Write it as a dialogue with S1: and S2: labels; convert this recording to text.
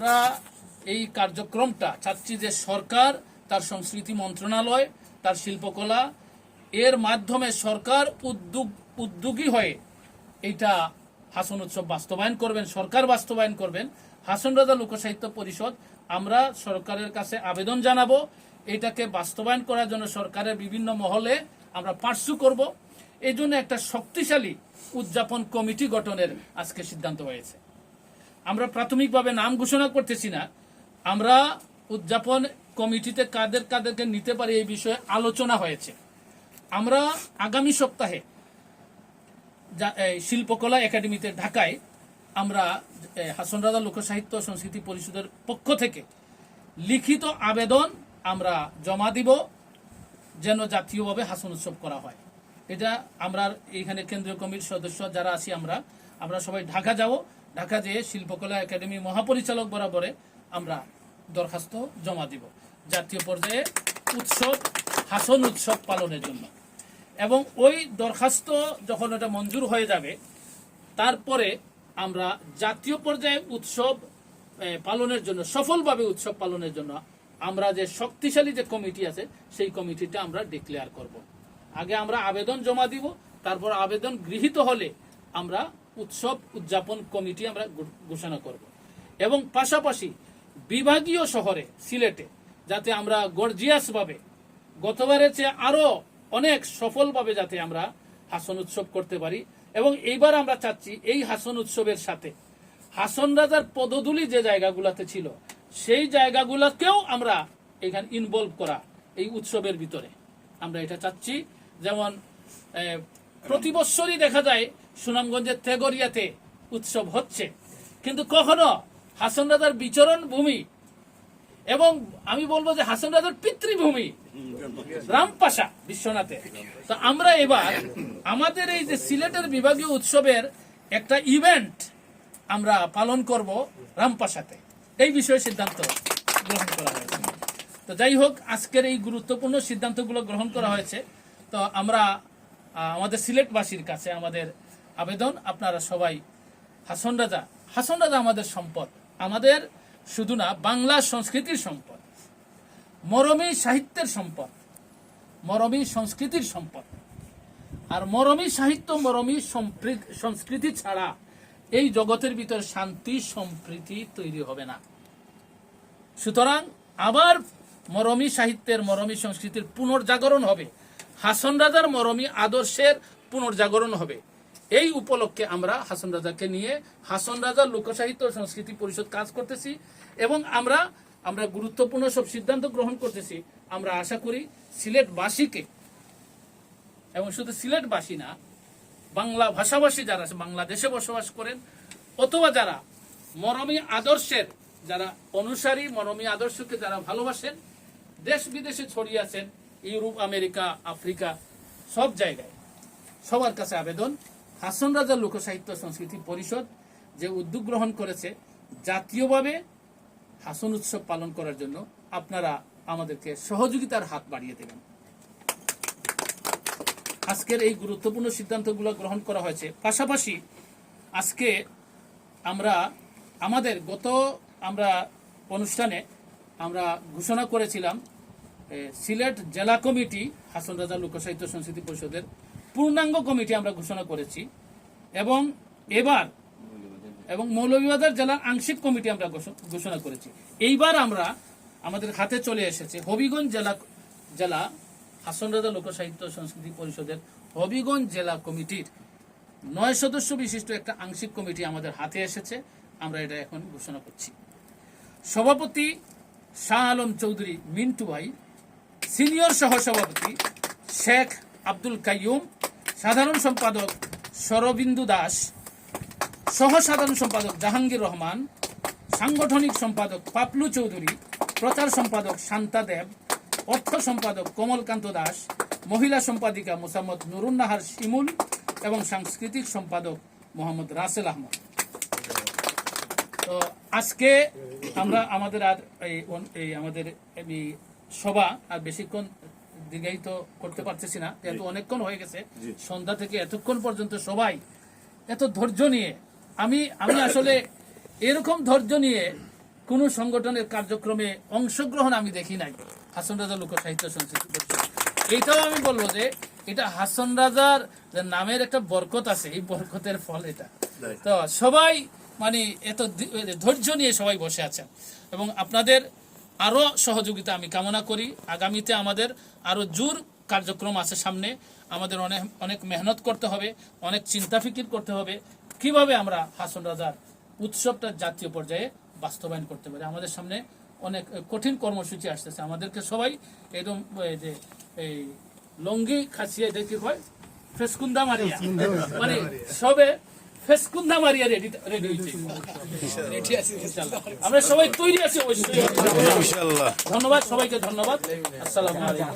S1: আমরা এই কার্যক্রমটা চাচ্ছি যে সরকার তার সংস্কৃতি মন্ত্রণালয় তার শিল্পকলা এর মাধ্যমে সরকার উদ্যোগী হয়ে এইটা হাসন উৎসব বাস্তবায়ন করবেন, সরকার বাস্তবায়ন করবেন। হাসন রাজা লোকসাহিত্য পরিষদ আমরা সরকারের কাছে আবেদন জানাবো এটাকে বাস্তবায়ন করার জন্য সরকারের বিভিন্ন মহলে আমরা পার্সু করব। এই জন্য একটা শক্তিশালী উদযাপন কমিটি গঠনের আজকে সিদ্ধান্ত হয়েছে। আমরা প্রাথমিকভাবে নাম ঘোষণা করতেছি না, আমরা উদযাপন কমিটিতে কাদেরকে নিতে পারি এই বিষয়ে আলোচনা হয়েছে। আমরা আগামী সপ্তাহে শিল্পকলা একাডেমিতে ঢাকায় আমরা হাসন রাজা লোকসাহিত্য সংস্কৃতি পরিষদের পক্ষ থেকে লিখিত আবেদন আমরা জমা দিব যেন জাতীয়ভাবে হাসন উৎসব করা হয়। এটা আমরা এখানে কেন্দ্রীয় কমিটির সদস্য যারা আছি আমরা সবাই ঢাকা যাব, ঢাকা যেয়ে শিল্পকলা একাডেমি মহাপরিচালক বরাবরে আমরা দরখাস্ত জমা দিব জাতীয় পর্যায়ে হাসন উৎসব পালনের জন্য। এবং ওই দরখাস্ত যখন এটা মঞ্জুর হয়ে যাবে তারপরে আমরা জাতীয় পর্যায়ে উৎসব পালনের জন্য সফলভাবে উৎসব পালনের জন্য আমরা যে শক্তিশালী যে কমিটি আছে সেই কমিটিটা আমরা ডিক্লেয়ার করব। আগে আমরা আবেদন জমা দিব, তারপর আবেদন গৃহীত হলে আমরা উৎসব উদযাপন কমিটি আমরা ঘোষণা করব। এবং পাশাপাশি বিভাগীয় শহরে সিলেটে যাতে আমরা গর্জিয়াসভাবে গতবারের চেয়ে আরো অনেক সফলভাবে যাতে আমরা হাসন উৎসব করতে পারি। এবং এইবার আমরা চাচ্ছি এই হাসন উৎসবের সাথে হাসন রাজার পদধূলি যে জায়গাগুলোতে ছিল সেই জায়গাগুলোকেও আমরা এখানে ইনভলভ করা এই উৎসবের ভিতরে আমরা এটা চাচ্ছি। যেমন প্রতি বছরই দেখা যায় সুনামগঞ্জের তেগরিয়াতে উৎসব হচ্ছে, কিন্তু কখনো হাসন রাজার বিচরণ ভূমি এবং আমি বলবো যে হাসন রাজার পিতৃভূমি রামপাশা বিশ্বনাথে, তো আমরা এবার আমাদের এই যে সিলেটের বিভাগীয় উৎসবের একটা ইভেন্ট আমরা পালন করব রামপাশাতে, এই বিষয়ে সিদ্ধান্ত গ্রহণ করা হয়েছে। তো যাই হোক, আজকের এই গুরুত্বপূর্ণ সিদ্ধান্তগুলো গ্রহণ করা হয়েছে। তো আমরা আমাদের সিলেটবাসীর কাছে আমাদের আবেদন, আপনারা সবাই হাসন রাজা আমাদের সম্পদ, আমাদের শুধু না বাংলা সংস্কৃতির সম্পদ, মরমী সাহিত্যের সম্পদ, মরমী সংস্কৃতির সম্পদ। আর মরমী সাহিত্য মরমী সংস্কৃতি ছাড়া এই জগতের ভিতর শান্তি সম্প্রীতি তৈরি হবে না। সুতরাং আবার মরমী সাহিত্যের মরমী সংস্কৃতির পুনর্জাগরণ হবে, হাসন রাজার মরমী আদর্শের পুনর্জাগরণ হবে। এই উপলক্ষে আমরা হাসন রাজাকে নিয়ে হাসন রাজার লোকসাহিত্য সংস্কৃতি পরিষদ কাজ করতেছি এবং আমরা গুরুত্বপূর্ণ সব সিদ্ধান্ত গ্রহণ করতেছি। আমরা আশা করি সিলেটবাসীকে, এবং শুধু সিলেটবাসী না, বাংলা ভাষাভাষী যারা বাংলাদেশে বসবাস করেন অথবা যারা মরমী আদর্শের যারা অনুসারী, মরমী আদর্শকে যারা ভালোবাসেন, দেশ বিদেশে ছড়িয়ে আছেন, ইউরোপ, আমেরিকা, আফ্রিকা, সব জায়গায়, সবার কাছে আবেদন, হাসন রাজা লোকসাহিত্য সংস্কৃতি পরিষদ যে উদ্যোগ গ্রহণ করেছে জাতীয়ভাবে হাসন উৎসব পালন করার জন্য আপনারা আমাদেরকে সহযোগিতার হাত বাড়িয়ে দেবেন। আজকের এই গুরুত্বপূর্ণ সিদ্ধান্তগুলো গ্রহণ করা হয়েছে। পাশাপাশি আজকে আমরা আমাদের আমরা অনুষ্ঠানে আমরা ঘোষণা করেছিলাম সিলেট জেলা কমিটি হাসন রাজা লোকসাহিত্য সংস্কৃতি পরিষদের পূর্ণাঙ্গ কমিটি আমরা ঘোষণা করেছি এবং মৌলভীবাজার জেলার আংশিক কমিটি আমরা ঘোষণা করেছি। এইবার আমরা আমাদের হাতে চলে এসেছে হবিগঞ্জ জেলা হাসন রাজা লোকসাহিত্য সংস্কৃতি পরিষদের হবিগঞ্জ জেলা কমিটির 9 সদস্য বিশিষ্ট একটা আংশিক কমিটি আমাদের হাতে এসেছে। আমরা এটা এখন ঘোষণা করছি। সভাপতি শাহ আলম চৌধুরী মিন্টু ভাই, সিনিয়র সহসভাপতি শেখ আব্দুল কাইয়ুম, সাধারণ সম্পাদক শরবিন্দু দাস, সহ সাধারণ সম্পাদক জাহাঙ্গীর রহমান, সাংগঠনিক সম্পাদক পাপলু চৌধুরী, প্রচার সম্পাদক শান্তা দেব, অর্থ সম্পাদক কমলকান্ত দাস, মহিলা সম্পাদিকা মোসাম্মদ নুরুন্নাহার শিমুল এবং সাংস্কৃতিক সম্পাদক মোহাম্মদ রাসেল আহমদ। তো আজকে আমরা আমাদের সভা আর বেশিক্ষণ দীর্ঘায়িত করতে পারতেছি না, যেহেতু অনেকক্ষণ হয়ে গেছে, সন্ধ্যা থেকে এতক্ষণ পর্যন্ত সবাই এত ধৈর্য নিয়ে, আমি আসলে এরকম ধৈর্য নিয়ে কোনো সংগঠনের কার্যক্রমে অংশগ্রহণ আমি দেখি নাই হাসন রাজা লোক সাহিত্য সংস্কৃতি পরিষদ। এইটাও আমি বলবো যে এটা হাসন রাজার যে নামের একটা বরকত আছে, এই বরকতের ফল এটা। তো সবাই মানে এত ধৈর্য নিয়ে সবাই বসে আছেন এবং আপনাদের আরো সহযোগিতা আমি কামনা করি। আগামীতে আমাদের আরো জোর কার্যক্রম আছে সামনে, আমাদের অনেক অনেক মেহনত করতে হবে, অনেক চিন্তা ফিকির করতে হবে কিভাবে আমরা হাসন রাজার উৎসবটা জাতীয় পর্যায়ে বাস্তবায়ন করতে পারি। আমাদের সামনে অনেক কঠিন কর্মসূচি আসতেছে, আমাদেরকে সবাই একদম যে এই লঙ্গি খাসিয়ে এটা কি হয় ফেসকুন্দা মারিয়া, মানে সবে ফেসকুন্দা মারিয়া রেডি হয়েছে, আমরা সবাই তৈরি আছি অবশ্যই। ধন্যবাদ সবাইকে, ধন্যবাদ। আসসালামু আলাইকুম।